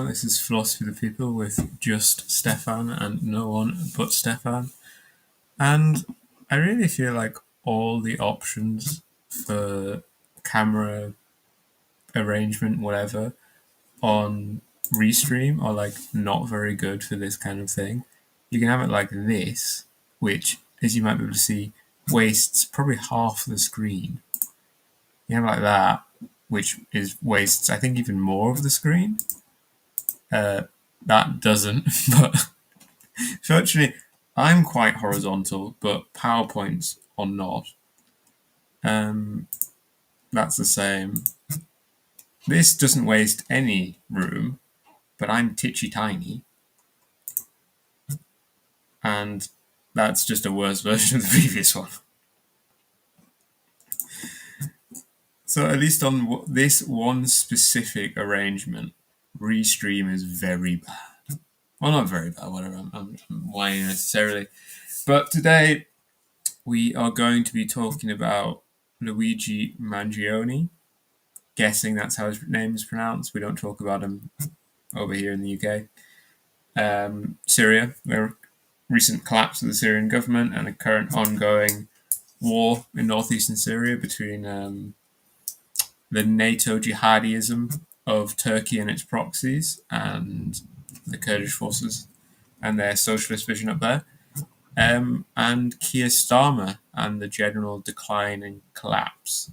This is Philosophy of the People with just Stefan and no one but Stefan. And I really feel like all the options for camera arrangement, whatever, on Restream are like not very good for this kind of thing. You can have it like this, which, as you might be able to see, wastes probably half the screen. You have it like that, which wastes, I think, even more of the screen. That doesn't, but fortunately, I'm quite horizontal, but PowerPoints are not. That's the same. This doesn't waste any room, but I'm titchy tiny. And that's just a worse version of the previous one. So at least on this one specific arrangement, Restream is very bad. Well, not very bad, whatever, I'm whining necessarily. But today we are going to be talking about Luigi Mangione. Guessing that's how his name is pronounced. We don't talk about him over here in the UK. Syria, the recent collapse of the Syrian government and a current ongoing war in northeastern Syria between the NATO jihadism of Turkey and its proxies and the Kurdish forces and their socialist vision up there. And Keir Starmer and the general decline and collapse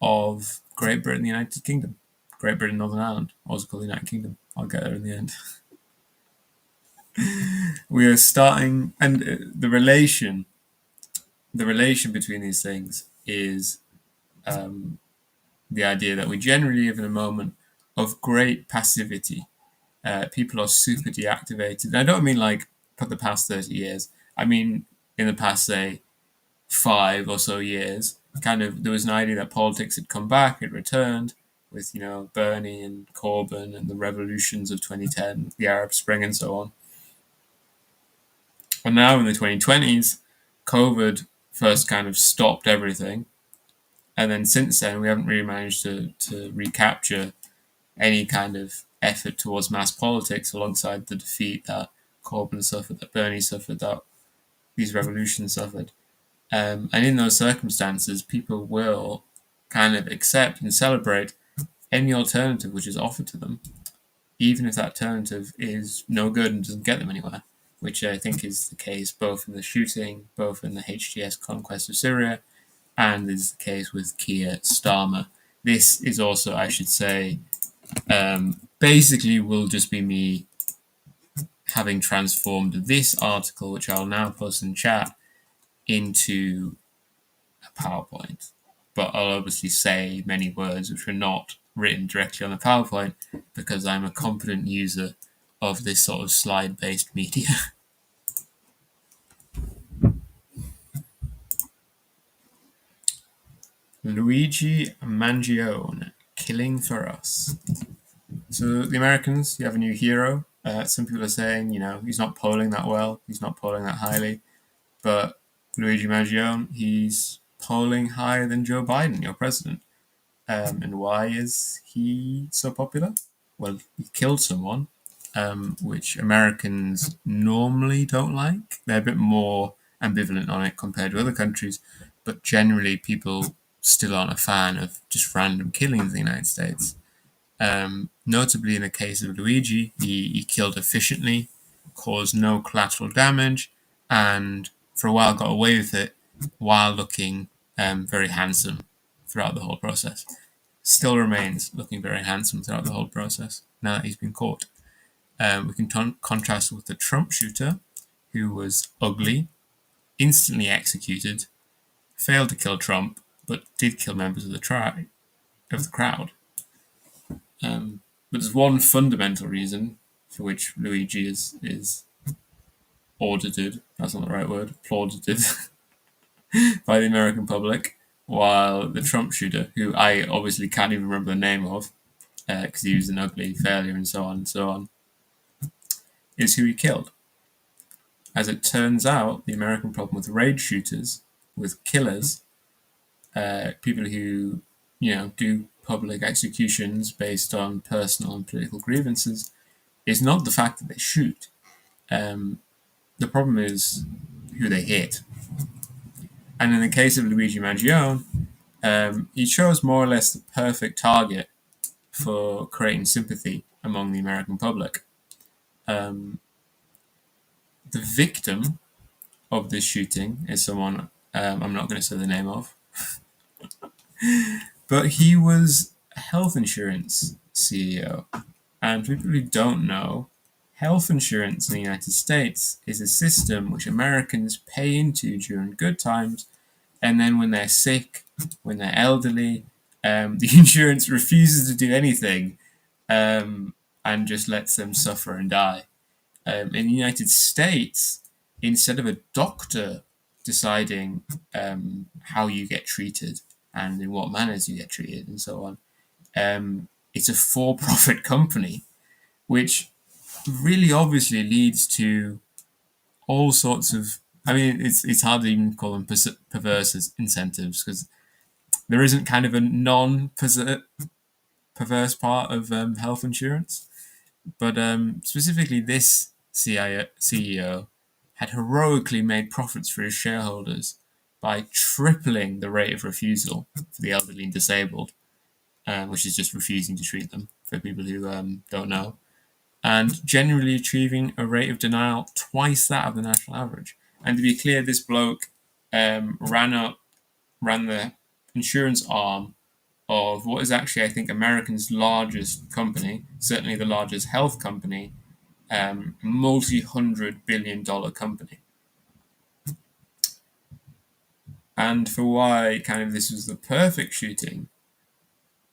of Great Britain and the United Kingdom. Great Britain, Northern Ireland, also called the United Kingdom. I'll get there in the end. We are starting, and the relation between these things is the idea that we generally live in a moment of great passivity. People are super deactivated. And I don't mean like for the past 30 years. I mean in the past, say, 5 or so years, kind of there was an idea that politics had come back, it returned with, Bernie and Corbyn and the revolutions of 2010, the Arab Spring and so on. And now in the 2020s, COVID first kind of stopped everything. And then since then, we haven't really managed to recapture any kind of effort towards mass politics alongside the defeat that Corbyn suffered, that Bernie suffered, that these revolutions suffered. And in those circumstances, people will kind of accept and celebrate any alternative which is offered to them, even if that alternative is no good and doesn't get them anywhere, which I think is the case both in the shooting, both in the HTS conquest of Syria, and is the case with Keir Starmer. This is also, I should say, basically will just be me having transformed this article, which I'll now post in chat, into a PowerPoint. But I'll obviously say many words which were not written directly on the PowerPoint because I'm a competent user of this sort of slide-based media. Luigi Mangione, Killing for Us. So the Americans, you have a new hero. Some people are saying, he's not polling that well, he's not polling that highly. But Luigi Mangione, he's polling higher than Joe Biden, your president. And why is he so popular? Well, he killed someone, which Americans normally don't like. They're a bit more ambivalent on it compared to other countries, but generally people still aren't a fan of just random killings in the United States. Notably in the case of Luigi, he killed efficiently, caused no collateral damage, and for a while got away with it while looking very handsome throughout the whole process. Still remains looking very handsome throughout the whole process now that he's been caught. We can contrast with the Trump shooter, who was ugly, instantly executed, failed to kill Trump, but did kill members of the crowd. But there's one fundamental reason for which Luigi is audited, that's not the right word, applauded by the American public, while the Trump shooter, who I obviously can't even remember the name of, because he was an ugly failure and so on, is who he killed. As it turns out, the American problem with raid shooters, with killers, people who, do public executions based on personal and political grievances, It's not the fact that they shoot. The problem is who they hit. And in the case of Luigi Mangione, he chose more or less the perfect target for creating sympathy among the American public. Um, the victim of this shooting is someone I'm not going to say the name of, but he was a health insurance CEO. And for people who don't know, health insurance in the United States is a system which Americans pay into during good times, and then when they're sick, when they're elderly, the insurance refuses to do anything and just lets them suffer and die. In the United States, instead of a doctor deciding how you get treated and in what manners you get treated and so on, it's a for-profit company, which really obviously leads to all sorts of. I mean, it's hard to even call them perverse incentives because there isn't kind of a non-perverse part of health insurance. But specifically, this CEO had heroically made profits for his shareholders by tripling the rate of refusal for the elderly and disabled, which is just refusing to treat them for people who don't know, and generally achieving a rate of denial twice that of the national average. And to be clear, this bloke ran the insurance arm of what is actually, I think, America's largest company, certainly the largest health company, multi-$100 billion company. And for why kind of this was the perfect shooting,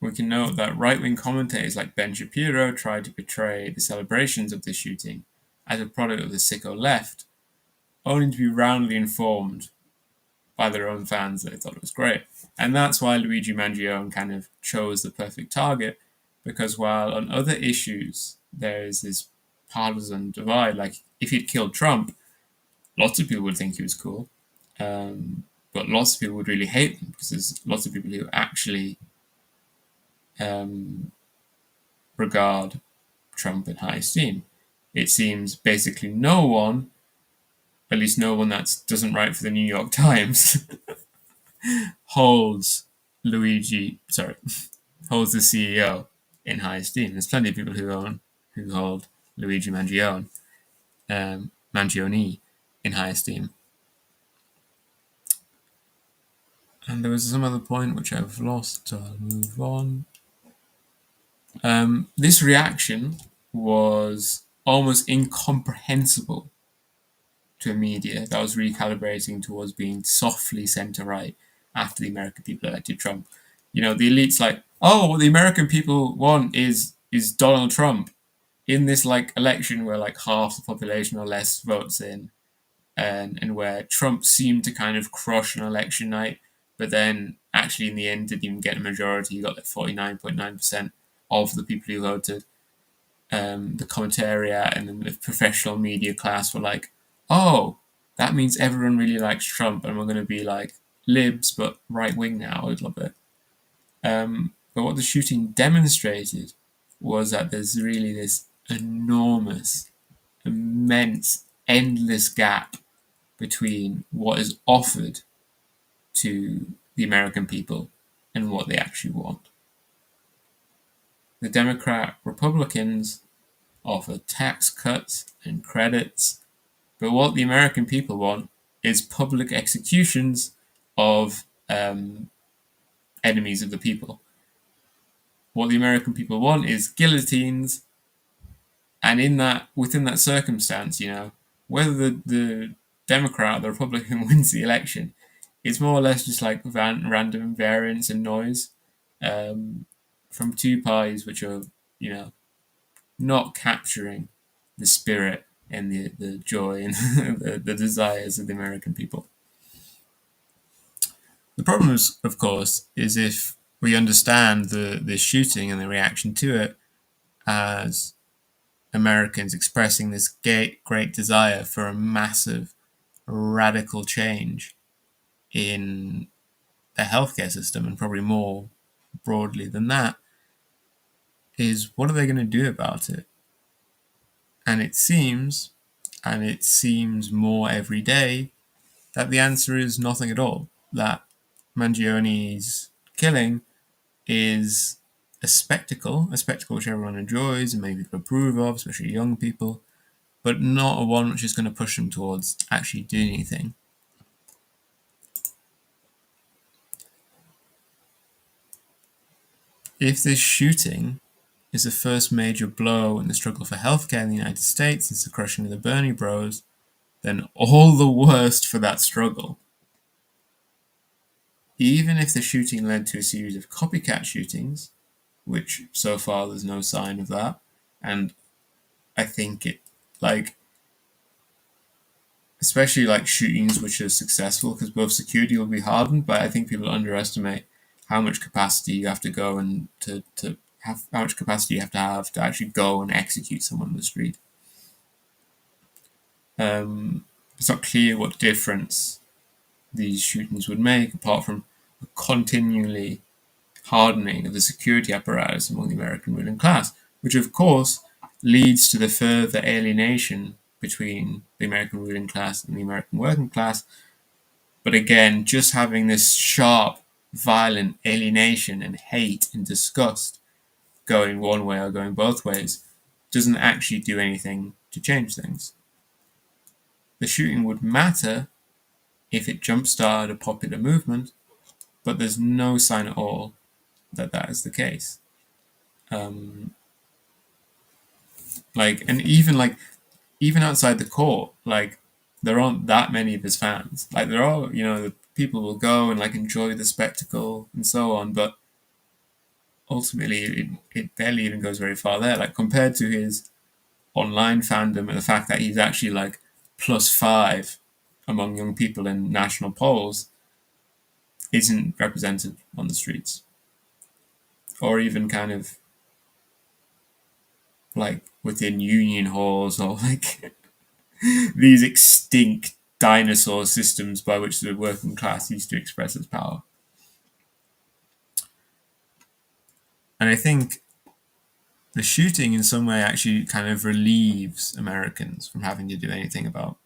we can note that right-wing commentators like Ben Shapiro tried to portray the celebrations of this shooting as a product of the sicko left, only to be roundly informed by their own fans that they thought it was great. And that's why Luigi Mangione kind of chose the perfect target, because while on other issues there is this partisan divide, like if he'd killed Trump, lots of people would think he was cool, but lots of people would really hate him because there's lots of people who actually regard Trump in high esteem. It seems basically no one, at least no one that doesn't write for the New York Times, holds holds the CEO in high esteem. There's plenty of people who hold Luigi Mangione in high esteem. And there was some other point which I've lost, so I'll move on. This reaction was almost incomprehensible to a media that was recalibrating towards being softly centre-right after the American people elected Trump. You know, the elite's like, oh, what the American people want is Donald Trump in this like election where like half the population or less votes in, and where Trump seemed to kind of crush an election night, but then actually in the end didn't even get a majority. He got like 49.9% of the people who voted. The commentariat and the professional media class were like, oh, that means everyone really likes Trump and we're going to be like libs but right wing now a little bit. But what the shooting demonstrated was that there's really this enormous, immense, endless gap between what is offered to the American people and what they actually want. The Democrat Republicans offer tax cuts and credits, but what the American people want is public executions of enemies of the people. What the American people want is guillotines, and within that circumstance, you know, whether the Democrat or the Republican wins the election, it's more or less just like random variance and noise from two parties which are, you know, not capturing the spirit and the joy and the desires of the American people. The problem is, of course, is if we understand the shooting and the reaction to it as Americans expressing this great desire for a massive, radical change in the healthcare system, and probably more broadly than that, is what are they going to do about it? And it seems more every day, that the answer is nothing at all. That Mangione's killing is a spectacle which everyone enjoys and maybe could approve of, especially young people, but not a one which is going to push them towards actually doing anything. If this shooting is the first major blow in the struggle for healthcare in the United States since the crushing of the Bernie Bros, then all the worst for that struggle. Even if the shooting led to a series of copycat shootings, which so far there's no sign of that, and I think it, like, especially like shootings which are successful, because both security will be hardened, but I think people underestimate how much capacity you have to go and to have how much capacity you have to actually go and execute someone on the street. It's not clear what difference these shootings would make, apart from a continually hardening of the security apparatus among the American ruling class, which of course leads to the further alienation between the American ruling class and the American working class. But again, just having this sharp, violent alienation and hate and disgust going one way or going both ways doesn't actually do anything to change things. The shooting would matter if it jump-started a popular movement, but there's no sign at all that that is the case. And even outside the court, like, there aren't that many of his fans. Like, there are, the people will go and like enjoy the spectacle and so on, but ultimately it barely even goes very far there. Like, compared to his online fandom and the fact that he's actually like +5 among young people in national polls, isn't represented on the streets, or even kind of like within union halls, or like these extinct dinosaur systems by which the working class used to express its power. And I think the shooting in some way actually kind of relieves Americans from having to do anything about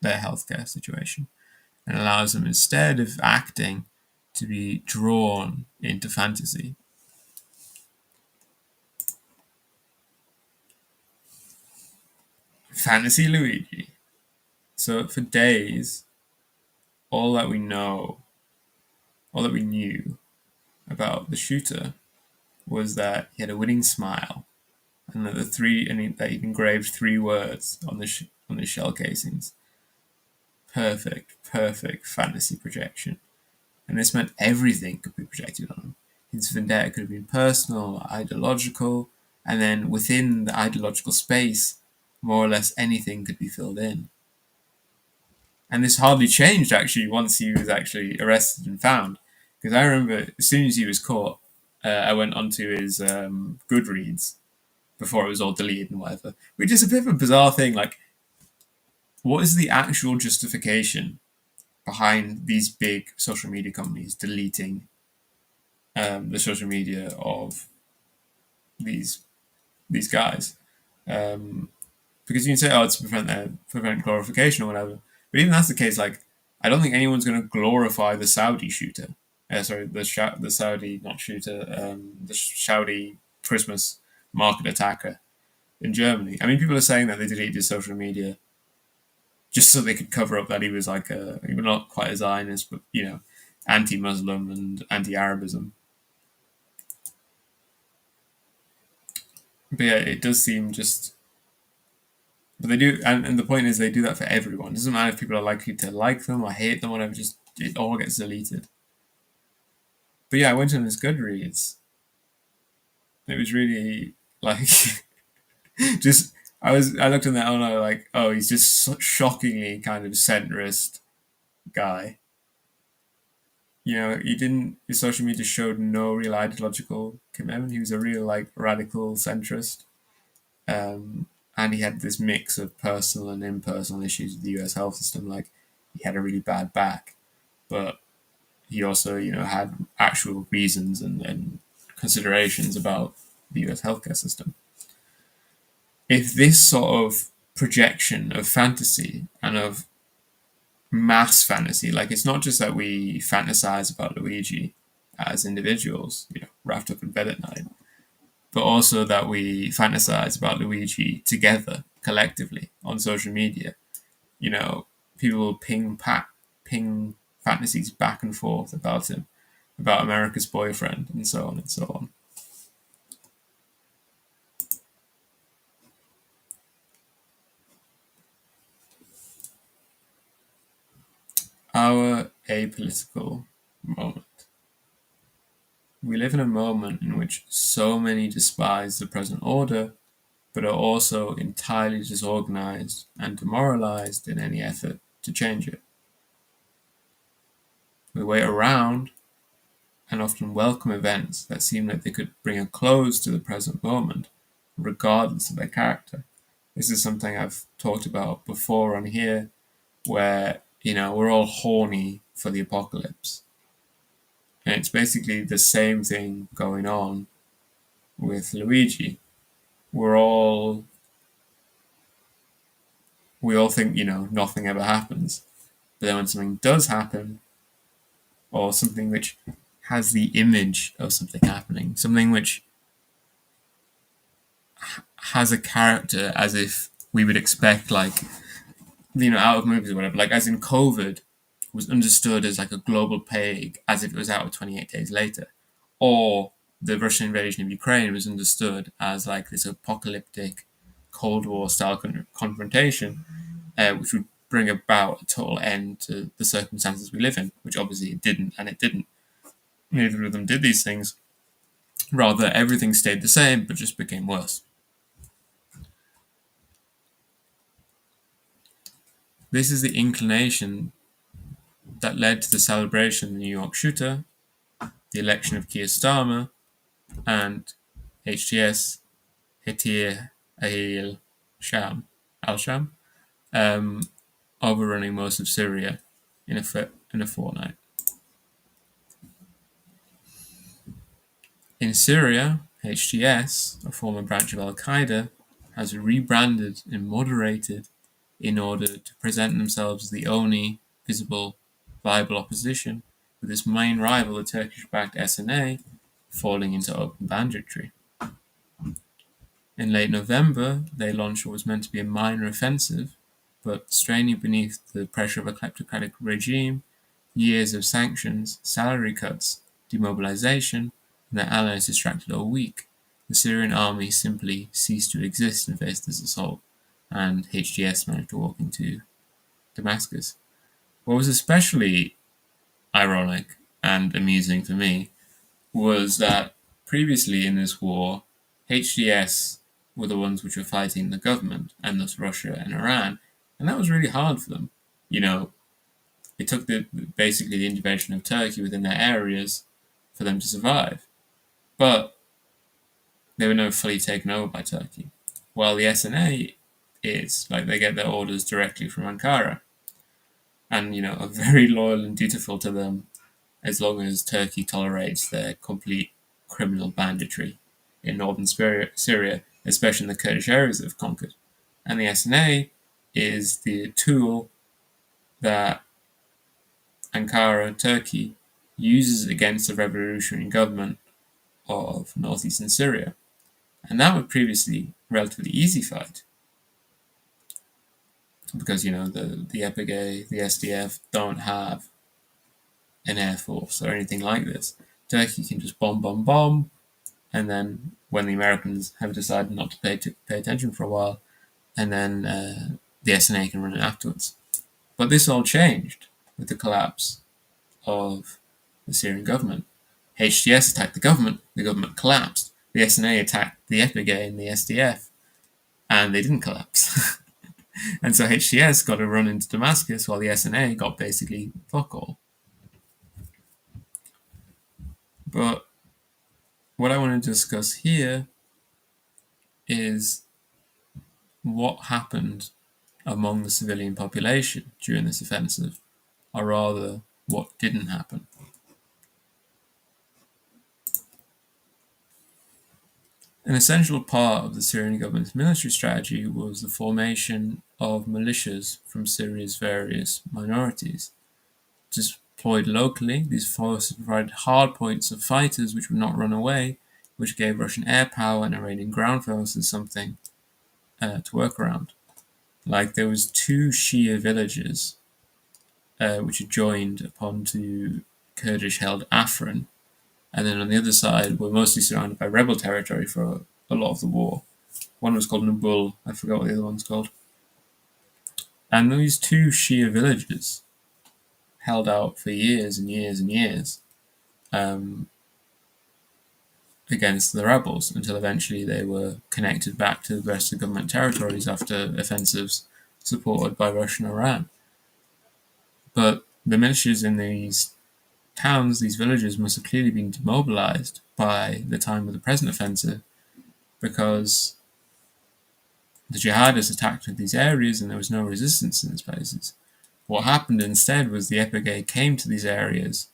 their healthcare situation, and allows them, instead of acting, to be drawn into fantasy. Fantasy Luigi. So for days, all that we know, all that we knew about the shooter was that he had a winning smile, and that that he'd engraved 3 words on the shell casings. Perfect fantasy projection. And this meant everything could be projected on him. His vendetta could have been personal, ideological, and then within the ideological space, more or less anything could be filled in. And this hardly changed actually once he was actually arrested and found. Because I remember as soon as he was caught, I went onto his Goodreads before it was all deleted and whatever, which is a bit of a bizarre thing. Like, what is the actual justification behind these big social media companies deleting the social media of these guys? Because you can say, oh, it's to prevent glorification or whatever. But even that's the case, like, I don't think anyone's going to glorify the Saudi shooter. The Saudi, not shooter, the Saudi Christmas market attacker in Germany. I mean, people are saying that they deleted his social media just so they could cover up that he was like he was not quite a Zionist, but anti-Muslim and anti-Arabism. But yeah, it does seem just. But they do, and the point is, they do that for everyone. It doesn't matter if people are likely to like them or hate them, or whatever. Just it all gets deleted. But yeah, I went on his Goodreads. It was really like just I looked in there and I was like, oh, he's just such shockingly kind of centrist guy. He didn't. His social media showed no real ideological commitment. He was a real like radical centrist, and he had this mix of personal and impersonal issues with the U.S. health system. Like, he had a really bad back, but he also had actual reasons and considerations about the U.S. healthcare system. if this sort of projection of fantasy and of mass fantasy, like it's not just that we fantasize about Luigi as individuals, wrapped up in bed at night, but also that we fantasize about Luigi together, collectively, on social media. You know, people will ping fantasies back and forth about him, about America's boyfriend, and so on and so on. Our apolitical moment. We live in a moment in which so many despise the present order, but are also entirely disorganized and demoralized in any effort to change it. We wait around and often welcome events that seem like they could bring a close to the present moment, regardless of their character. This is something I've talked about before on here, where, we're all horny for the apocalypse. And it's basically the same thing going on with Luigi. We're all we all think, nothing ever happens. But then when something does happen, or something which has the image of something happening, something which has a character as if we would expect, like, out of movies or whatever, like as in COVID was understood as like a global plague as if it was out of 28 days later. Or the Russian invasion of Ukraine was understood as like this apocalyptic Cold War style confrontation, which would bring about a total end to the circumstances we live in, which obviously it didn't, and it didn't. Neither of them did these things. Rather, everything stayed the same, but just became worse. This is the inclination that led to the celebration of the New York shooter, the election of Keir Starmer, and HTS Hatir al-Sham, overrunning most of Syria in a fortnight. In Syria, HTS, a former branch of Al-Qaeda, has rebranded and moderated in order to present themselves as the only visible, viable opposition, with its main rival, the Turkish-backed SNA, falling into open banditry. In late November, they launched what was meant to be a minor offensive, but straining beneath the pressure of a kleptocratic regime, years of sanctions, salary cuts, demobilization, and their allies distracted all week, the Syrian army simply ceased to exist and faced this assault, and HTS managed to walk into Damascus. What was especially ironic and amusing for me was that previously in this war, HTS were the ones which were fighting the government, and thus Russia and Iran, and that was really hard for them. It took basically the intervention of Turkey within their areas for them to survive. But they were never fully taken over by Turkey. While the SNA is, like, they get their orders directly from Ankara, and, are very loyal and dutiful to them as long as Turkey tolerates their complete criminal banditry in northern Syria, especially in the Kurdish areas they've conquered. And the SNA is the tool that Ankara, Turkey, uses against the revolutionary government of northeastern Syria. And that was previously a relatively easy fight. Because, the EPG, the SDF don't have an air force or anything like this. Turkey can just bomb, and then when the Americans have decided not to pay attention for a while, and then the SNA can run it afterwards. But this all changed with the collapse of the Syrian government. HTS attacked the government collapsed. The SNA attacked the EPG and the SDF, and they didn't collapse. And so HTS got to run into Damascus while the SNA got basically fuck all. But what I want to discuss here is what happened among the civilian population during this offensive, or rather, what didn't happen. An essential part of the Syrian government's military strategy was the formation of militias from Syria's various minorities. Deployed locally, these forces provided hard points of fighters which would not run away, which gave Russian air power and Iranian ground forces something to work around. Like there was two Shia villages which had joined upon to Kurdish-held Afrin, and then on the other side were mostly surrounded by rebel territory for a lot of the war. One was called Nabul, I forgot what the other one's called. And these two Shia villages held out for years and years and years against the rebels until eventually they were connected back to the rest of the government territories after offensives supported by Russia and Iran. But the militias in these towns, these villages, must have clearly been demobilized by the time of the present offensive because the jihadists attacked these areas and there was no resistance in these places. What happened instead was the Epigay came to these areas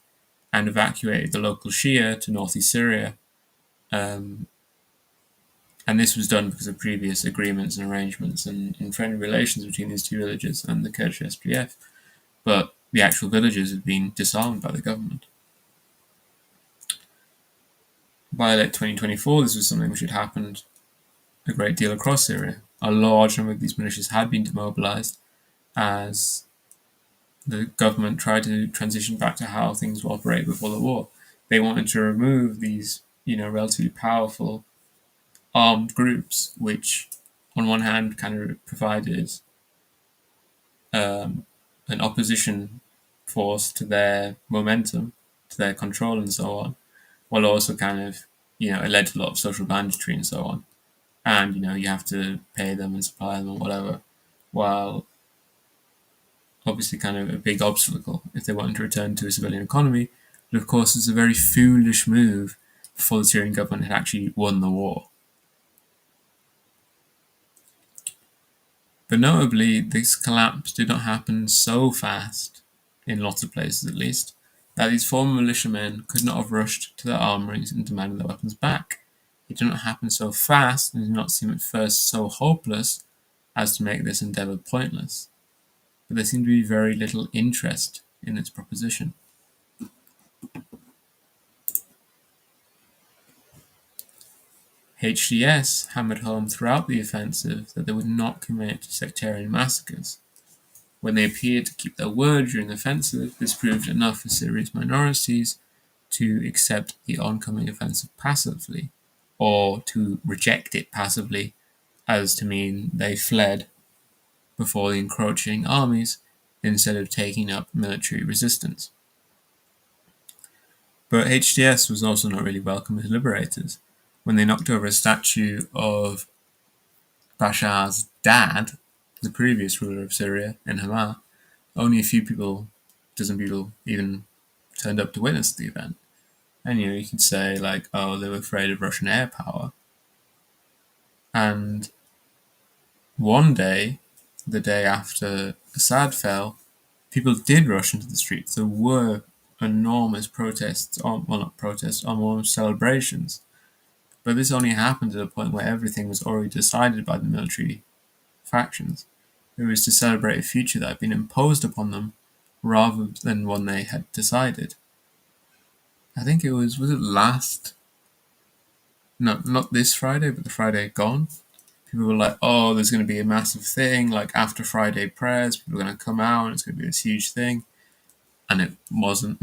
and evacuated the local Shia to northeast Syria. And this was done because of previous agreements and arrangements and friendly relations between these two villages and the Kurdish SPF. But the actual villages had been disarmed by the government. By late 2024, this was something which had happened a great deal across Syria. A large number of these militias had been demobilized as the government tried to transition back to how things were operated before the war. They wanted to remove these, relatively powerful armed groups, which on one hand kind of provided an opposition force to their momentum, to their control and so on, while also kind of, it led to a lot of social banditry and so on. And, you have to pay them and supply them and whatever, while obviously kind of a big obstacle if they wanted to return to a civilian economy. But of course, it's a very foolish move before the Syrian government had actually won the war. But notably, this collapse did not happen so fast, in lots of places at least, that these former militiamen could not have rushed to their armories and demanded their weapons back. It did not happen so fast and did not seem at first so hopeless as to make this endeavour pointless. But there seemed to be very little interest in its proposition. HDS hammered home throughout the offensive that they would not commit to sectarian massacres. When they appeared to keep their word during the offensive, this proved enough for Syria's minorities to accept the oncoming offensive passively, or to reject it passively, as to mean they fled before the encroaching armies instead of taking up military resistance. But HDS was also not really welcome as liberators. When they knocked over a statue of Bashar's dad, the previous ruler of Syria, in Hama, only a few dozen people even turned up to witness the event. And you could say like, oh, they were afraid of Russian air power. And one day, the day after Assad fell, people did rush into the streets. There were enormous protests, enormous celebrations. But this only happened at a point where everything was already decided by the military factions. It was to celebrate a future that had been imposed upon them rather than one they had decided. I think it was it last? No, not this Friday, but the Friday gone. People were like, oh, there's going to be a massive thing, like after Friday prayers, people are going to come out and it's going to be this huge thing. And it wasn't.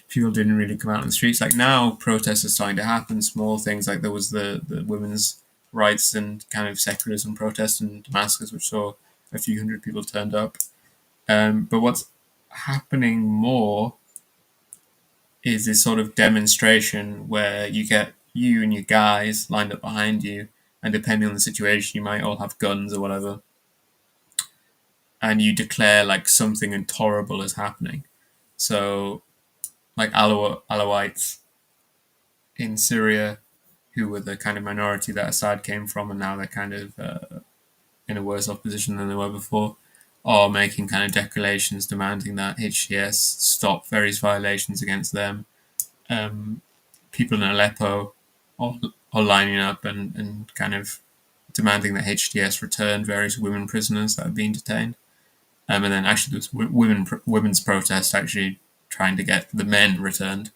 People didn't really come out in the streets. Like now, protests are starting to happen, small things, like there was the women's rights and kind of secularism protest in Damascus, which saw a few hundred people turned up. But what's happening more is this sort of demonstration where you get you and your guys lined up behind you, and depending on the situation, you might all have guns or whatever, and you declare like something intolerable is happening. So, like Alawites in Syria, who were the kind of minority that Assad came from, and now they're kind of in a worse off position than they were before, are making kind of declarations demanding that HTS stop various violations against them. People in Aleppo are are lining up and kind of demanding that HTS return various women prisoners that have been detained. And then actually there was women's protest actually trying to get the men returned.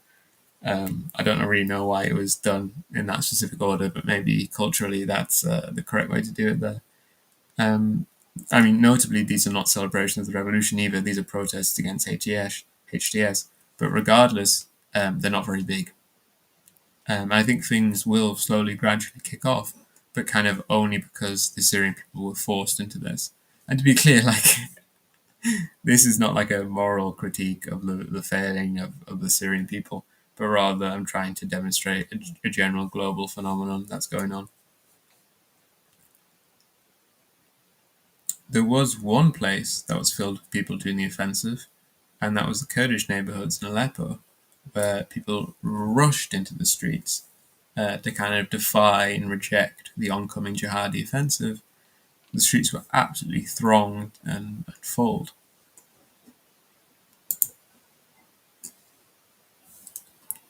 I don't really know why it was done in that specific order, but maybe culturally that's the correct way to do it there. Um, I mean, notably, these are not celebrations of the revolution either. These are protests against HTS. But regardless, they're not very big. I think things will slowly, gradually kick off, but kind of only because the Syrian people were forced into this. And to be clear, like this is not like a moral critique of the failing of the Syrian people, but rather I'm trying to demonstrate a general global phenomenon that's going on. There was one place that was filled with people doing the offensive, and that was the Kurdish neighborhoods in Aleppo, where people rushed into the streets to kind of defy and reject the oncoming jihadi offensive. The streets were absolutely thronged and full.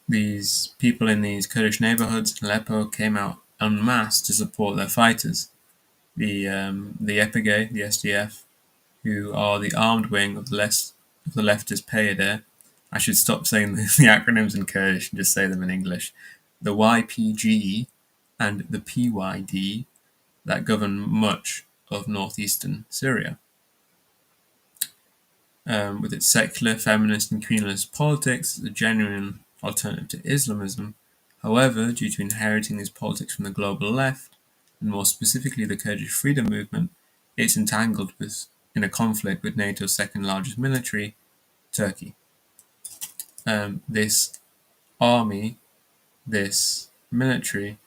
These people in these Kurdish neighborhoods in Aleppo came out en masse to support their fighters, the EPG, the SDF, who are the armed wing of the leftist PYD. I should stop saying the acronyms in Kurdish and just say them in English. The YPG and the PYD that govern much of northeastern Syria. With its secular, feminist, and communalist politics, it's a genuine alternative to Islamism. However, due to inheriting these politics from the global left, and more specifically the Kurdish freedom movement, it's entangled in a conflict with NATO's second largest military, Turkey. This army, this military,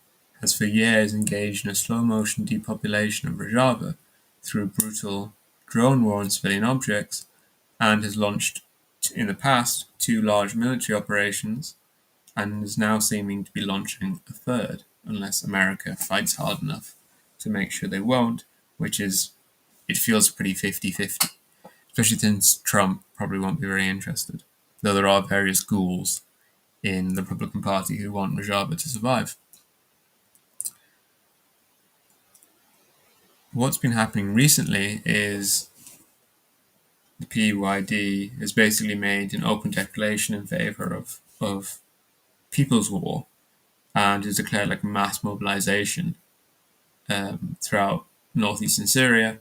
has for years engaged in a slow-motion depopulation of Rojava through brutal drone war on civilian objects, and has launched, in the past, 2 large military operations, and is now seeming to be launching a third, unless America fights hard enough to make sure they won't, which is, it feels pretty 50-50. Especially since Trump probably won't be very interested, though there are various ghouls in the Republican Party who want Rojava to survive. What's been happening recently is the PYD has basically made an open declaration in favour of people's war and has declared like mass mobilization throughout northeastern Syria.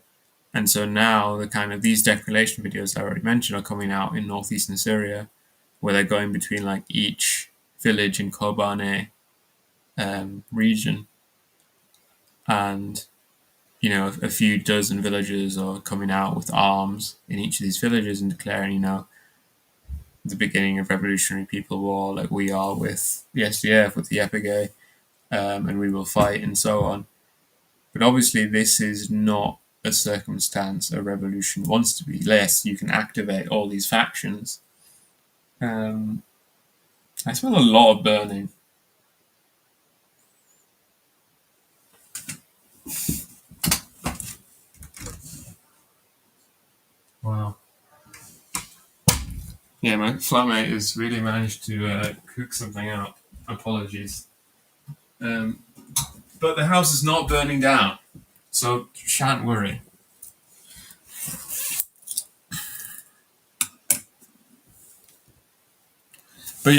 And so now the kind of these declaration videos I already mentioned are coming out in northeastern Syria, where they're going between like each village in Kobane region, and a few dozen villagers are coming out with arms in each of these villages and declaring, the beginning of Revolutionary People War, like we are with the SDF, with the EPG, and we will fight and so on. But obviously this is not a circumstance a revolution wants to be. Less you can activate all these factions. I smell a lot of burning. Wow. Yeah, my flatmate has really managed to cook something up. Apologies. But the house is not burning down, so shan't worry. But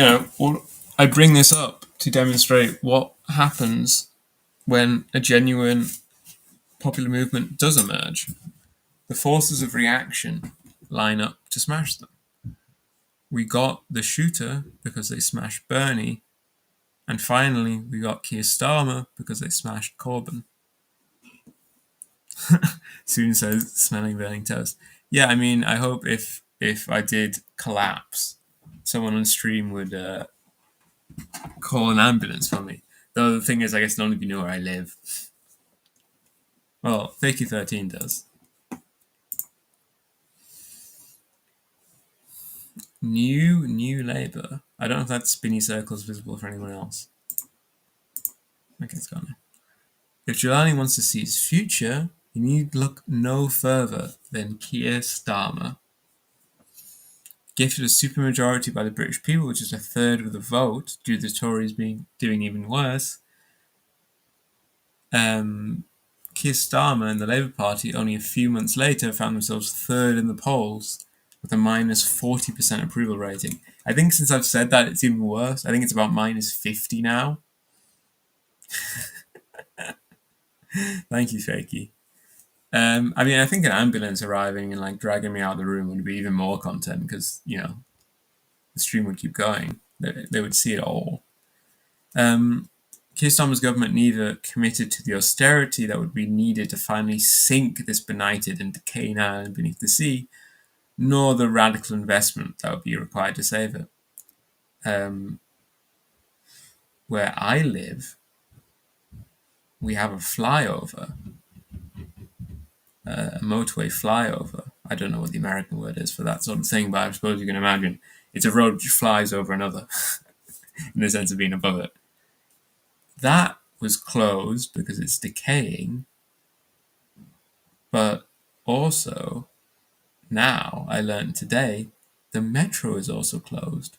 I bring this up to demonstrate what happens when a genuine popular movement does emerge. The forces of reaction line up to smash them. We got the shooter because they smashed Bernie, and finally we got Keir Starmer because they smashed Corbyn. Soon says smelling burning toast. Yeah, I mean, I hope if I did collapse, someone on stream would call an ambulance for me. Though the thing is, I guess none of you know where I live. Well, Fakey13 does. New Labour. I don't know if that spinny circle is visible for anyone else. Okay, it's gone now. If Jelani wants to see his future, you need look no further than Keir Starmer. Gifted a supermajority by the British people, which is a third of the vote, due to the Tories doing even worse, Keir Starmer and the Labour Party, only a few months later, found themselves third in the polls with a minus 40% approval rating. I think since I've said that, it's even worse. I think it's about minus 50 now. Thank you, Fakey. I mean, I think an ambulance arriving and like dragging me out of the room would be even more content because, the stream would keep going. They would see it all. Keir Starmer's government neither committed to the austerity that would be needed to finally sink this benighted and decaying island beneath the sea, nor the radical investment that would be required to save it. Where I live, we have a flyover, a motorway flyover. I don't know what the American word is for that sort of thing, but I suppose you can imagine it's a road which flies over another in the sense of being above it. That was closed because it's decaying, but also now, I learned today, the metro is also closed,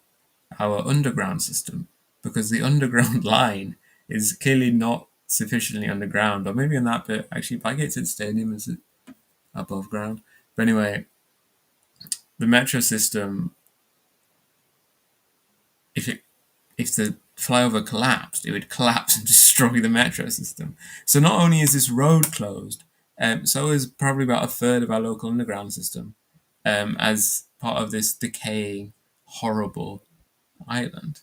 our underground system, because the underground line is clearly not sufficiently underground, or maybe on that bit, actually, Bygate's Stadium is above ground. But anyway, the metro system, if the flyover collapsed, it would collapse and destroy the metro system. So not only is this road closed, so is probably about a third of our local underground system, as part of this decaying, horrible island.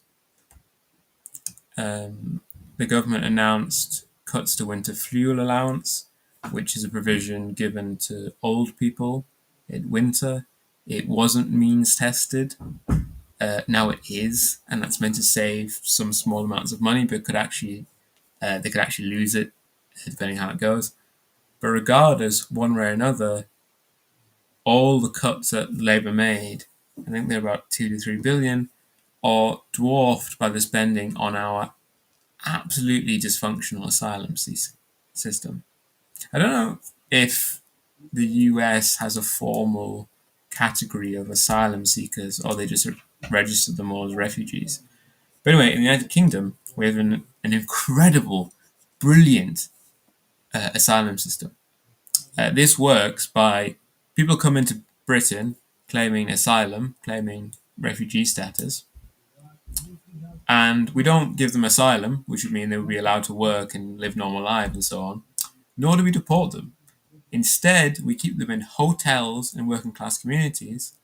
The government announced cuts to winter fuel allowance, which is a provision given to old people in winter. It wasn't means tested. Now it is, and that's meant to save some small amounts of money, but they could actually lose it depending how it goes. But regardless, one way or another, all the cuts that Labour made, I think they're about 2 to 3 billion, are dwarfed by the spending on our absolutely dysfunctional asylum system. I don't know if the US has a formal category of asylum seekers or they just register them all as refugees. But anyway, in the United Kingdom, we have an incredible, brilliant asylum system. This works by people come into Britain claiming asylum, claiming refugee status, and we don't give them asylum, which would mean they would be allowed to work and live normal lives and so on, nor do we deport them. Instead, we keep them in hotels and working class communities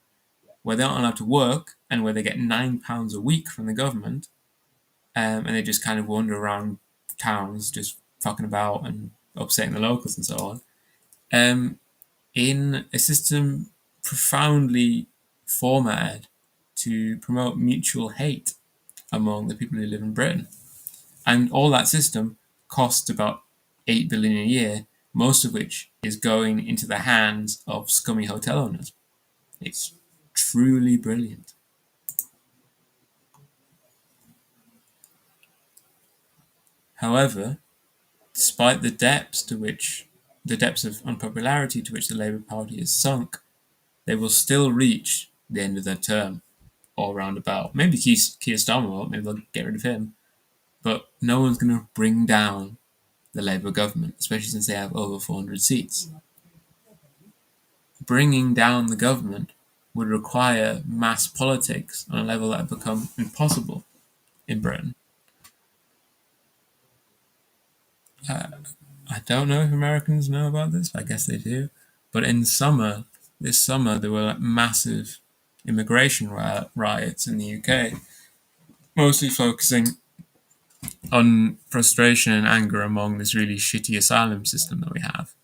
where they're not allowed to work and where they get £9 a week from the government, and they just kind of wander around towns just fucking about and upsetting the locals and so on, in a system profoundly formatted to promote mutual hate among the people who live in Britain. And all that system costs about 8 billion a year, most of which is going into the hands of scummy hotel owners. It's truly brilliant. However, despite the depths of unpopularity to which the Labour Party has sunk, they will still reach the end of their term, or roundabout. Maybe Keir Starmer won't, maybe they'll get rid of him. But no one's going to bring down the Labour government, especially since they have over 400 seats. Bringing down the government would require mass politics on a level that had become impossible in Britain. I don't know if Americans know about this. I guess they do. But this summer, there were massive immigration riots in the UK, mostly focusing on frustration and anger among this really shitty asylum system that we have.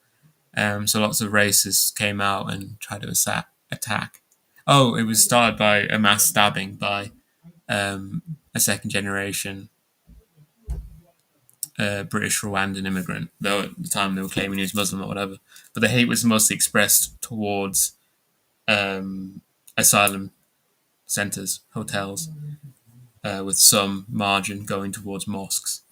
So lots of racists came out and tried to attack. Oh, it was started by a mass stabbing by a second generation British Rwandan immigrant, though at the time they were claiming he was Muslim or whatever. But the hate was mostly expressed towards asylum centres, hotels, with some margin going towards mosques.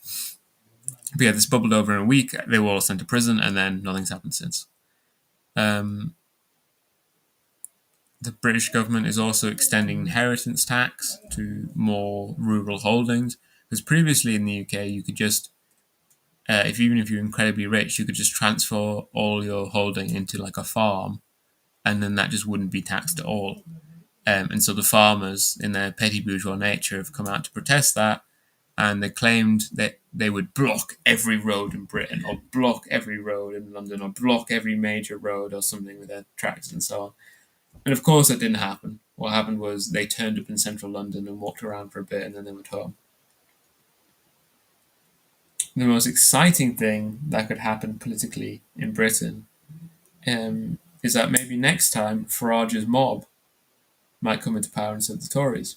But yeah, this bubbled over in a week. They were all sent to prison, and then nothing's happened since. The British government is also extending inheritance tax to more rural holdings, because previously in the UK you could just even if you're incredibly rich, you could just transfer all your holding into like a farm, and then that just wouldn't be taxed at all. And so the farmers, in their petty bourgeois nature, have come out to protest that, and they claimed that they would block every road in Britain, or block every road in London, or block every major road or something with their tracks and so on. And of course, that didn't happen. What happened was they turned up in central London and walked around for a bit, and then they went home. The most exciting thing that could happen politically in Britain is that maybe next time Farage's mob might come into power instead of the Tories.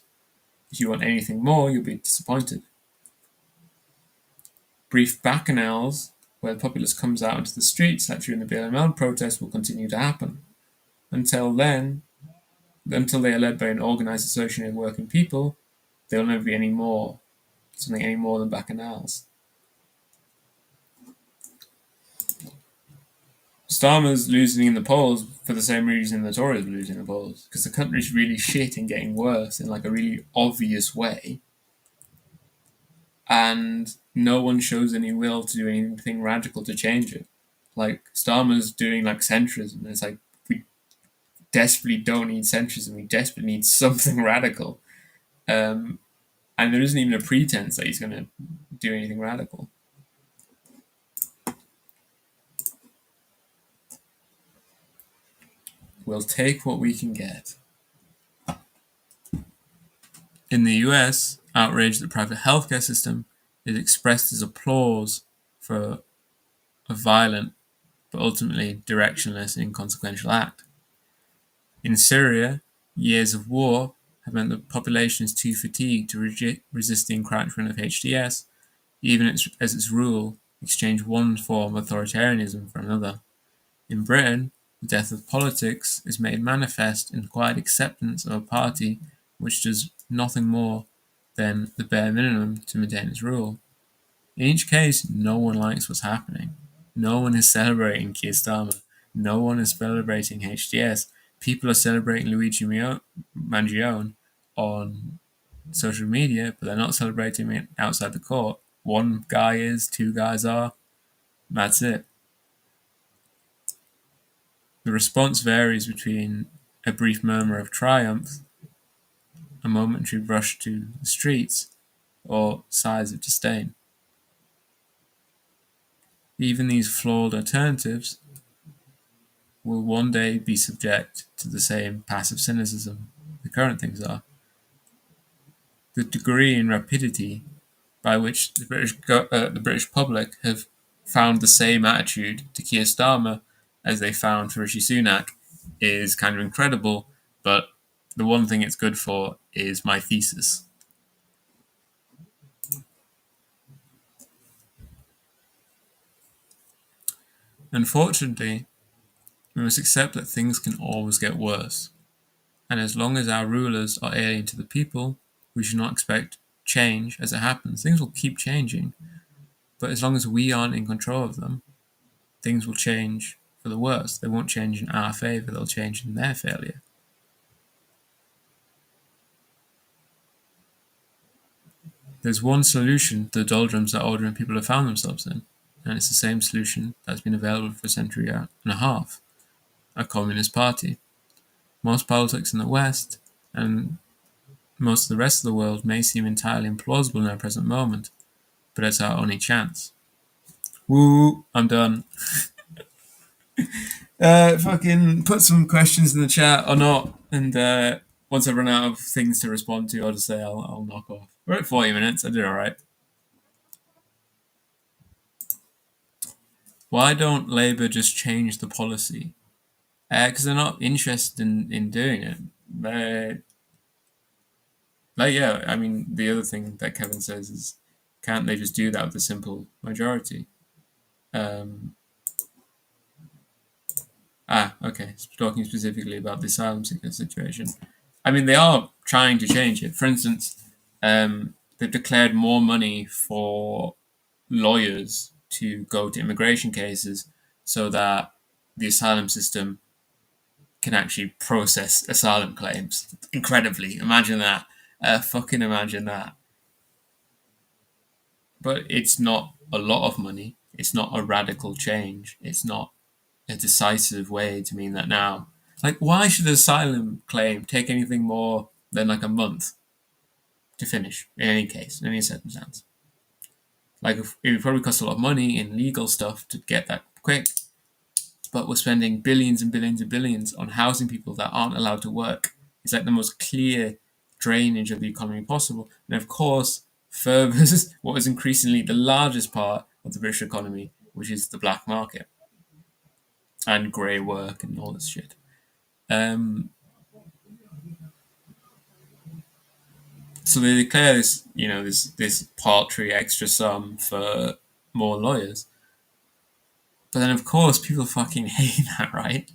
If you want anything more, you'll be disappointed. Brief bacchanals where the populace comes out into the streets, like during the BLM protest, will continue to happen. Until then, until they are led by an organised association of working people, there will never be something any more than bacchanals. Starmer's losing in the polls for the same reason the Tories were losing the polls, because the country's really shit and getting worse in like a really obvious way, and no one shows any will to do anything radical to change it. Like Starmer's doing like centrism, and it's like we desperately don't need centrism, we desperately need something radical, and there isn't even a pretense that he's going to do anything radical. We'll take what we can get. In the US, outrage at the private healthcare system is expressed as applause for a violent but ultimately directionless and inconsequential act. In Syria, years of war have meant the population is too fatigued to resist the encroachment of HTS, even as its rule exchanged one form of authoritarianism for another. In Britain, the death of politics is made manifest in quiet acceptance of a party which does nothing more than the bare minimum to maintain its rule. In each case, no one likes what's happening. No one is celebrating Keir Starmer. No one is celebrating HTS. People are celebrating Luigi Mangione on social media, but they're not celebrating it outside the court. One guy is, two guys are. That's it. The response varies between a brief murmur of triumph, a momentary rush to the streets, or sighs of disdain. Even these flawed alternatives will one day be subject to the same passive cynicism the current things are. The degree and rapidity by which the British public have found the same attitude to Keir Starmer as they found for Rishi Sunak is kind of incredible, but the one thing it's good for is my thesis. Unfortunately, we must accept that things can always get worse, and as long as our rulers are alien to the people, we should not expect change as it happens. Things will keep changing, but as long as we aren't in control of them, things will change for the worse. They won't change in our favour, they'll change in their failure. There's one solution to the doldrums that ordinary people have found themselves in, and it's the same solution that's been available for a century and a half: a communist party. Most politics in the West and most of the rest of the world may seem entirely implausible in our present moment, but it's our only chance. Woo, I'm done. Fucking put some questions in the chat or not, and once I run out of things to respond to, I'll just say I'll knock off. We're at 40 minutes, I did alright. Why don't Labour just change the policy? Because they're not interested in doing it. I mean, the other thing that Kevin says is, can't they just do that with a simple majority? Okay. Talking specifically about the asylum seeker situation. I mean, they are trying to change it. For instance, they've declared more money for lawyers to go to immigration cases so that the asylum system can actually process asylum claims. Incredibly. Imagine that. Fucking imagine that. But it's not a lot of money. It's not a radical change. It's not a decisive way to mean that now. Like, why should an asylum claim take anything more than like a month to finish, in any case, in any circumstance? Like, it would probably cost a lot of money in legal stuff to get that quick, but we're spending billions and billions and billions on housing people that aren't allowed to work. It's like the most clear drainage of the economy possible. And of course, furthers what is increasingly the largest part of the British economy, which is the black market and grey work and all this shit. Um, so they declare this, this paltry extra sum for more lawyers. But then, of course, people fucking hate that, right?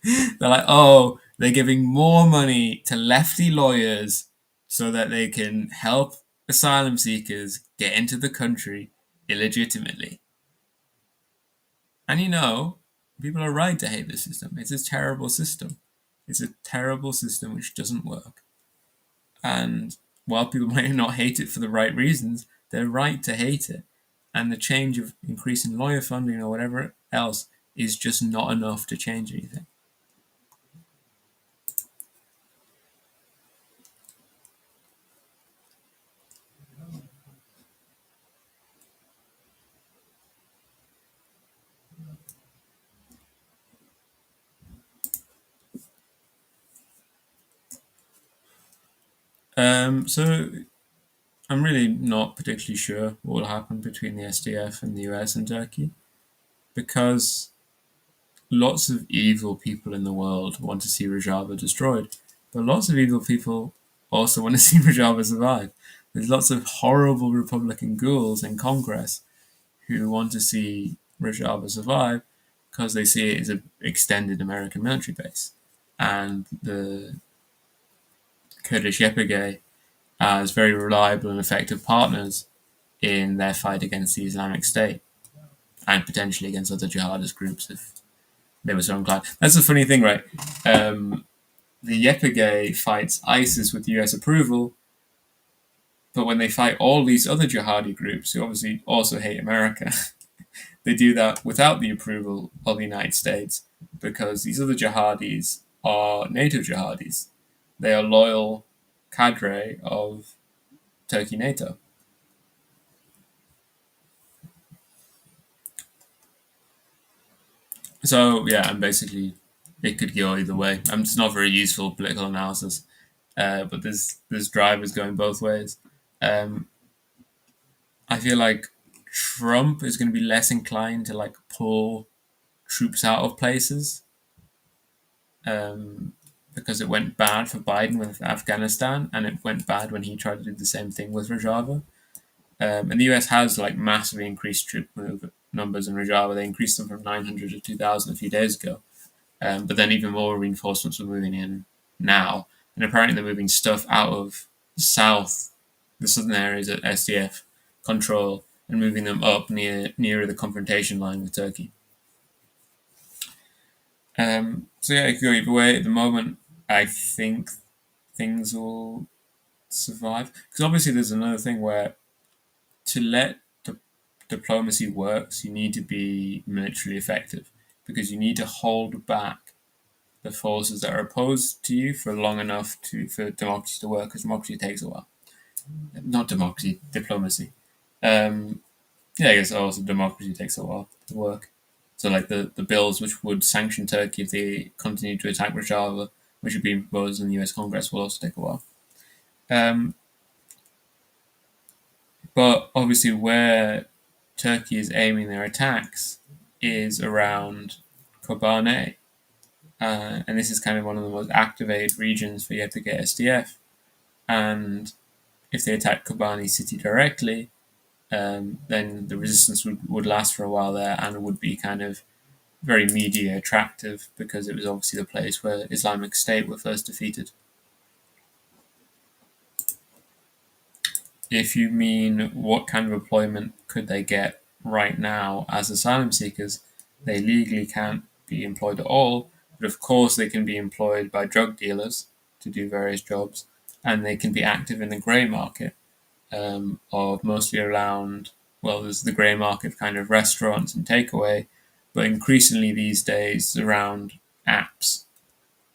They're like, oh, they're giving more money to lefty lawyers so that they can help asylum seekers get into the country illegitimately. And people are right to hate this system. It's a terrible system. It's a terrible system which doesn't work. And while people might not hate it for the right reasons, they're right to hate it. And the change of increasing lawyer funding or whatever else is just not enough to change anything. So I'm really not particularly sure what will happen between the SDF and the US and Turkey, because lots of evil people in the world want to see Rojava destroyed, but lots of evil people also want to see Rojava survive. There's lots of horrible Republican ghouls in Congress who want to see Rojava survive because they see it as an extended American military base, and the Kurdish YPG as very reliable and effective partners in their fight against the Islamic State and potentially against other jihadist groups if they were so inclined. That's the funny thing, right? The YPG fights ISIS with US approval, but when they fight all these other jihadi groups who obviously also hate America, they do that without the approval of the United States because these other jihadis are NATO jihadis. They are loyal cadre of Turkey NATO. So yeah, and basically it could go either way. It's not very useful political analysis, but there's drivers going both ways. Um, I feel like Trump is going to be less inclined to like pull troops out of places, um, because it went bad for Biden with Afghanistan, and it went bad when he tried to do the same thing with Rojava. And the US has like massively increased troop numbers in Rojava. They increased them from 900 to 2,000 a few days ago. But then even more reinforcements are moving in now. And apparently they're moving stuff out of the southern areas at SDF control, and moving them up nearer the confrontation line with Turkey. So yeah, it could go either way. At the moment, I think things will survive. Because obviously there's another thing where to let diplomacy works, you need to be militarily effective, because you need to hold back the forces that are opposed to you for long enough for democracy to work, because democracy takes a while. Not democracy, diplomacy. Yeah, I guess also democracy takes a while to work. So like the bills which would sanction Turkey if they continue to attack Rojava, which would be proposed in the US Congress, will also take a while. Um, but obviously where Turkey is aiming their attacks is around Kobane. And this is kind of one of the most activated regions for YPG SDF. And if they attack Kobani city directly, then the resistance would last for a while there, and would be kind of very media attractive because it was obviously the place where Islamic State were first defeated. If you mean what kind of employment could they get right now as asylum seekers, they legally can't be employed at all, but of course they can be employed by drug dealers to do various jobs, and they can be active in the grey market, of mostly around well, there's the grey market kind of restaurants and takeaway, but increasingly these days around apps,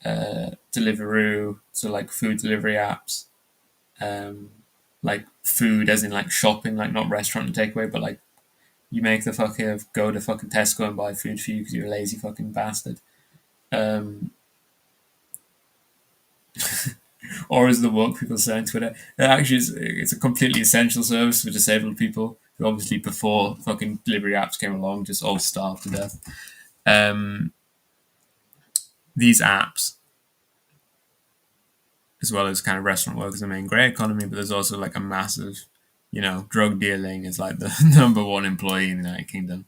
Deliveroo, so like food delivery apps, um, like food as in like shopping, like not restaurant and takeaway, but like you make the fucking go to fucking Tesco and buy food for you because you're a lazy fucking bastard. Um, or as the woke people say on Twitter, it's a completely essential service for disabled people who obviously before fucking delivery apps came along just all starved to death. Um, these apps, as well as kind of restaurant workers, the main grey economy, but there's also like a massive, drug dealing is like the number one employee in the United Kingdom.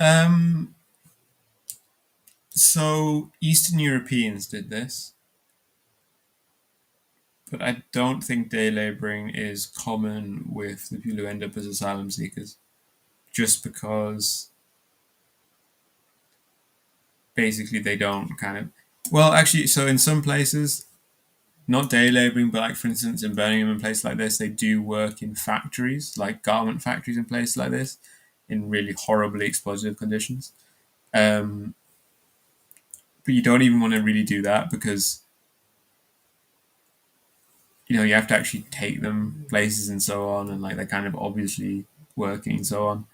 Um, so Eastern Europeans did this, but I don't think day labouring is common with the people who end up as asylum seekers, just because basically they don't kind of. Well, actually, so in some places, not day labouring, but like for instance in Birmingham and places like this, they do work in factories, like garment factories and places like this, in really horribly exploitative conditions. Um, but you don't even want to really do that because you have to actually take them places and so on, and like they're kind of obviously working and so on,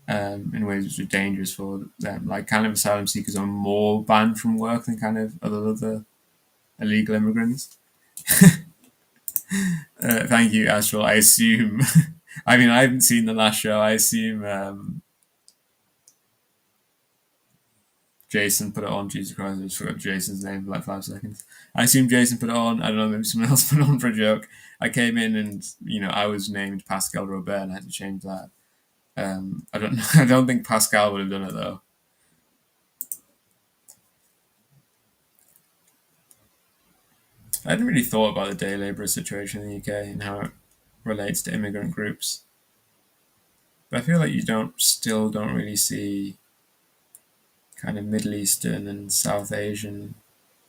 in ways which are dangerous for them. Like kind of asylum seekers are more banned from work than kind of other illegal immigrants. Thank you, Astral. I assume. I mean, I haven't seen the last show. I assume Jason put it on. Jesus Christ, I just forgot Jason's name for like 5 seconds. I assume Jason put it on. I don't know, maybe someone else put it on for a joke. I came in and I was named Pascal Robert, and I had to change that. I don't. I don't think Pascal would have done it though. I hadn't really thought about the day labourer situation in the UK and how it relates to immigrant groups. But I feel like you still don't really see kind of Middle Eastern and South Asian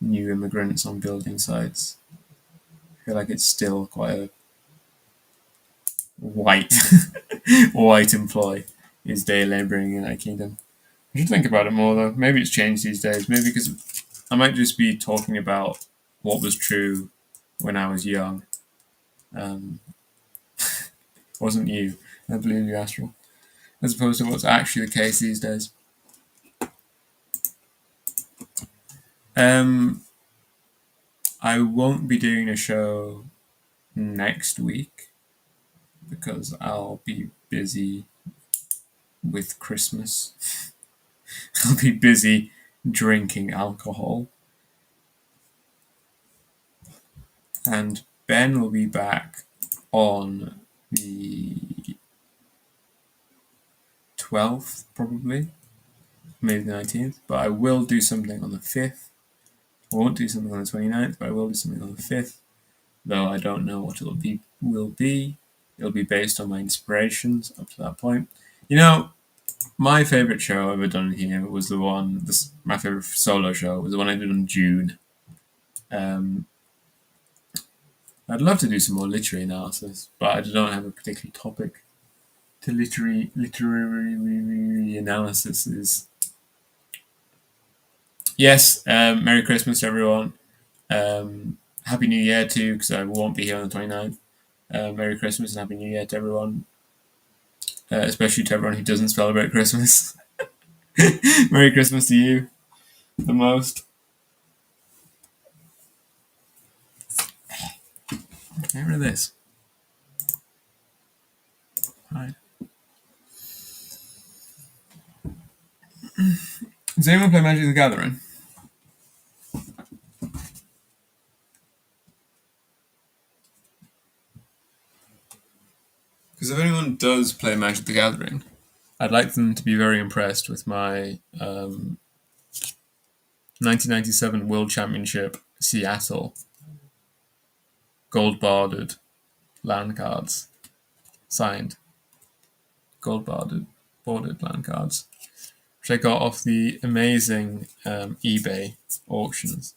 new immigrants on building sites. I feel like it's still quite a white white employ is day labouring in that kingdom. I should think about it more though. Maybe it's changed these days. Maybe because I might just be talking about what was true when I was young. Um, wasn't you? I believe you, Astral. As opposed to what's actually the case these days. Um, I won't be doing a show next week because I'll be busy with Christmas. I'll be busy drinking alcohol. And Ben will be back on the 12th, probably, maybe the 19th. But I will do something on the 5th. I won't do something on the 29th, but I will do something on the 5th. Though I don't know what will be. It'll be based on my inspirations up to that point. My favourite show I've ever done here was my favourite solo show was the one I did in June. I'd love to do some more literary analysis, but I don't have a particular topic to literary analysis is. Yes, Merry Christmas to everyone. Happy New Year too, because I won't be here on the 29th. Merry Christmas and Happy New Year to everyone, especially to everyone who doesn't celebrate Christmas. Merry Christmas to you, the most. Get rid of this. Right. Does anyone play Magic the Gathering? Because if anyone does play Magic the Gathering, I'd like them to be very impressed with my 1997 World Championship Seattle gold-barded land cards. signed gold bordered land cards, which I got off the amazing eBay auctions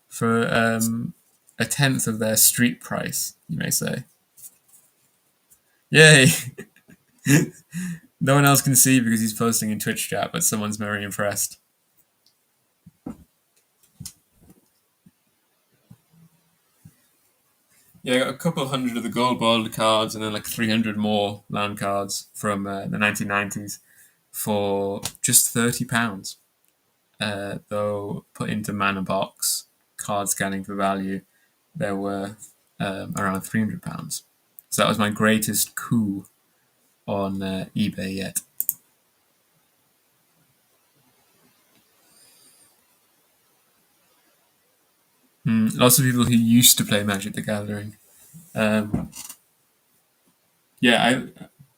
for a tenth of their street price, you may say. Yay! No one else can see because he's posting in Twitch chat, but someone's very impressed. Yeah, I got a couple hundred of the gold bordered cards and then like 300 more land cards from the 1990s for just £30. Though put into mana box, card scanning for value, there were around £300. So that was my greatest coup on eBay yet. Lots of people who used to play Magic the Gathering. Yeah,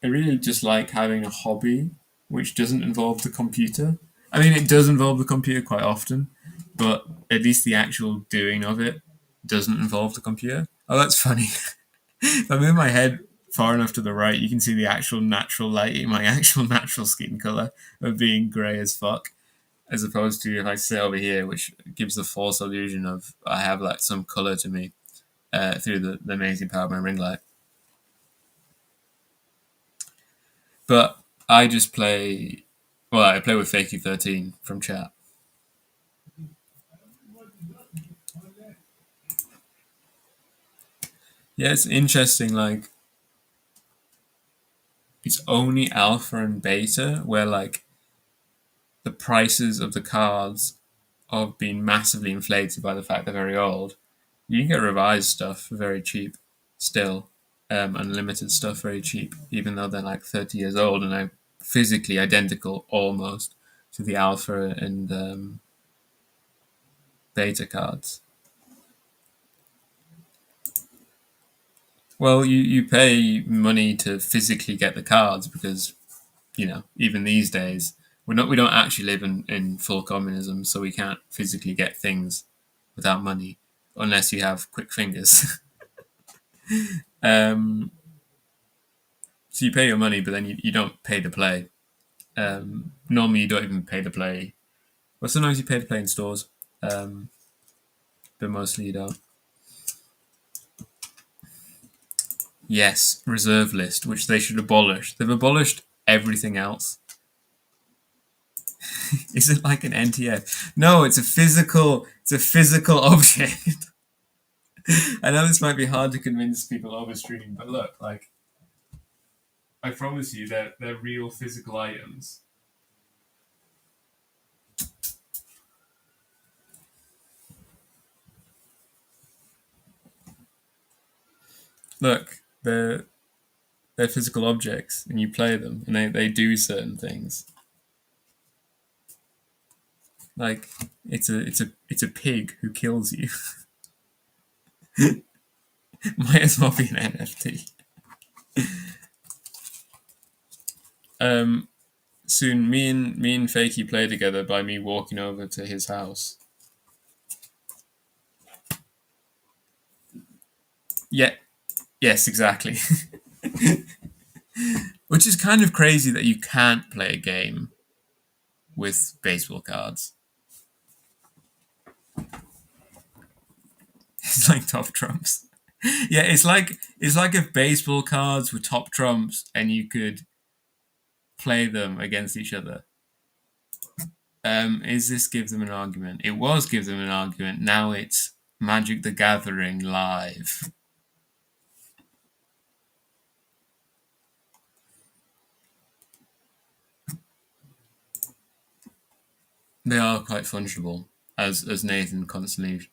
I really just like having a hobby which doesn't involve the computer. I mean, it does involve the computer quite often, but at least the actual doing of it doesn't involve the computer. Oh, that's funny. If I move my head far enough to the right, you can see the actual natural lighting, my actual natural skin color of being grey as fuck, as opposed to if I sit over here, which gives the false illusion of I have like some color to me through the amazing power of my ring light. But I just play. Well, I play with Fakey13 from chat. Yeah, it's interesting. Like, it's only alpha and beta where like the prices of the cards have been massively inflated by the fact they're very old. You can get revised stuff for very cheap still, unlimited stuff very cheap, even though they're like 30 years old and are physically identical almost to the alpha and beta cards. Well, you pay money to physically get the cards because, even these days, we don't actually live in full communism, so we can't physically get things without money unless you have quick fingers. um, so you pay your money, but then you don't pay to play. Normally, you don't even pay to play. Well, sometimes you pay to play in stores, but mostly you don't. Yes, reserve list, which they should abolish. They've abolished everything else. Is it like an NTF? No, it's a physical. It's a physical object. I know this might be hard to convince people over stream, but look, like, I promise you, they're real physical items. Look, they're physical objects, and you play them, and they do certain things. Like, it's a pig who kills you. Might as well be an NFT. Soon, me and Fakey play together by me walking over to his house. Yeah, yes, exactly. Which is kind of crazy that you can't play a game with baseball cards. It's like top trumps. Yeah, it's like if baseball cards were top trumps and you could play them against each other. Is this give them an argument? It was give them an argument. Now it's Magic the Gathering live. They are quite fungible, as Nathan constantly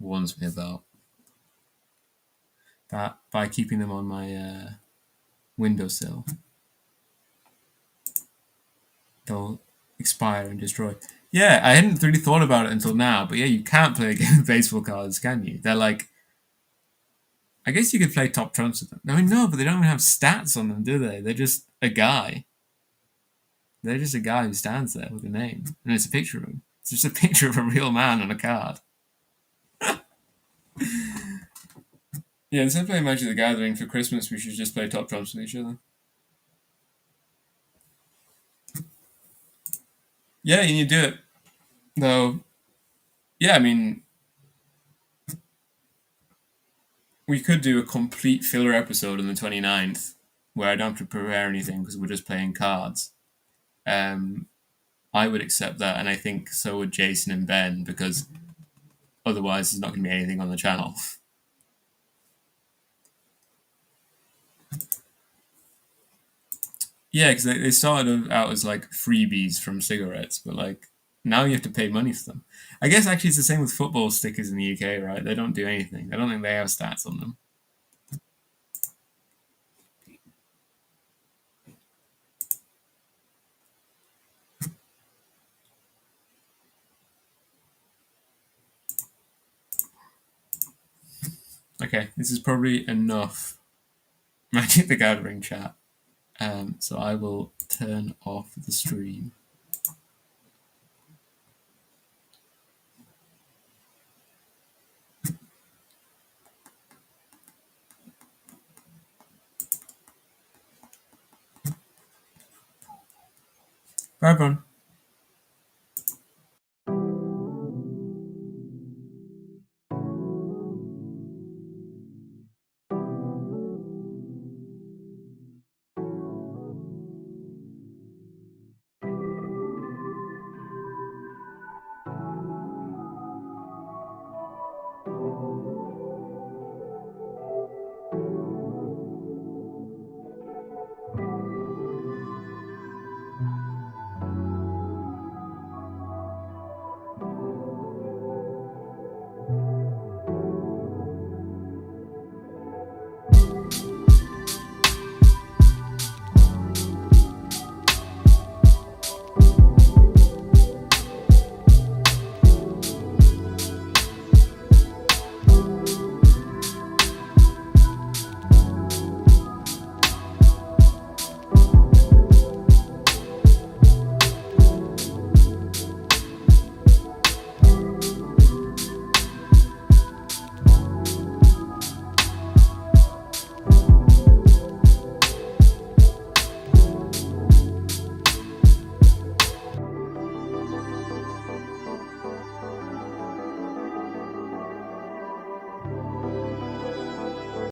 warns me about. That by keeping them on my windowsill, they'll expire and destroy. Yeah, I hadn't really thought about it until now, but yeah, you can't play a game of baseball cards, can you? They're like, I guess you could play top trumps with them. I mean, no, but they don't even have stats on them, do they? They're just a guy. They're just a guy who stands there with a name, and it's a picture of him. It's just a picture of a real man on a card. Yeah, instead of playing Magic the Gathering for Christmas, we should just play Top Trumps with each other. Yeah, you need to do it. Though, yeah, I mean, we could do a complete filler episode on the 29th where I don't have to prepare anything because we're just playing cards. Um, I would accept that, and I think so would Jason and Ben because otherwise there's not going to be anything on the channel. Yeah, because they started out as like freebies from cigarettes, but like now you have to pay money for them. I guess actually it's the same with football stickers in the UK, right? They don't do anything. I don't think they have stats on them. Okay, this is probably enough Magic the Gathering chat. So I will turn off the stream. Bye, everyone.